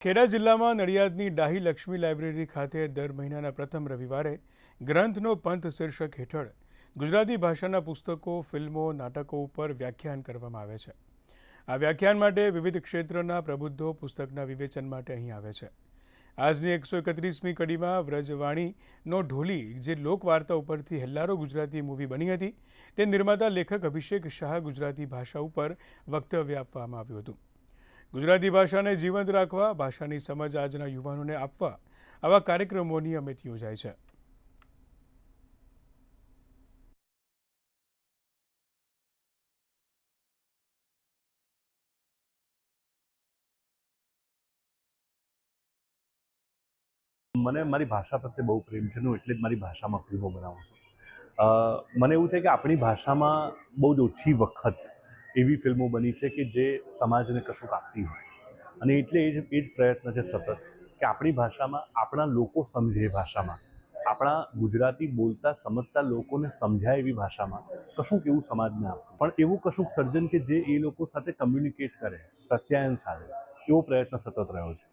ખેડા જિલ્લામાં નડિયાદની ડાહી લક્ષ્મી લાઇબ્રેરી ખાતે દર મહિનાના પ્રથમ રવિવારે ગ્રંથનો પંથ શીર્ષક હેઠળ ગુજરાતી ભાષાના પુસ્તકો, ફિલ્મો, નાટકો ઉપર વ્યાખ્યાન કરવામાં આવે છે. આ વ્યાખ્યાન માટે વિવિધ ક્ષેત્રના પ્રબુદ્ધો પુસ્તકના વિવેચન માટે અહીં આવે છે. આજની 131મી કડીમાં વ્રજવાણીનો ઢોલી, જે લોકવાર્તા ઉપરથી હેલ્લારો ગુજરાતી મૂવી બની હતી, તે નિર્માતા લેખક અભિષેક શાહ ગુજરાતી ભાષા ઉપર વક્તવ્ય આપવામાં આવ્યું હતું. ગુજરાતી ભાષાને જીવંત રાખવા, ભાષાની સમજ આજના યુવાનોને આપવા આવા કાર્યક્રમો નિયમિત યોજાય છે. મને મારી ભાષા પ્રત્યે બહુ પ્રેમ છે ને એટલે જ મારી ભાષામાં ફિલ્મો બનાવું છું. મને એવું છે કે આપણી ભાષામાં બહુ જ ઓછી વખત એવી ફિલ્મો બની છે કે જે સમાજને કશુંક આપતી હોય, અને એટલે એ જ પ્રયત્ન છે સતત કે આપણી ભાષામાં આપણા લોકો સમજે, એ ભાષામાં આપણા ગુજરાતી બોલતા સમજતા લોકોને સમજાય એવી ભાષામાં કશુંક એવું સમાજને આપવું, પણ એવું કશુંક સર્જન કે જે એ લોકો સાથે કમ્યુનિકેટ કરે, પ્રત્યાયન સાધે, એવો પ્રયત્ન સતત રહ્યો છે.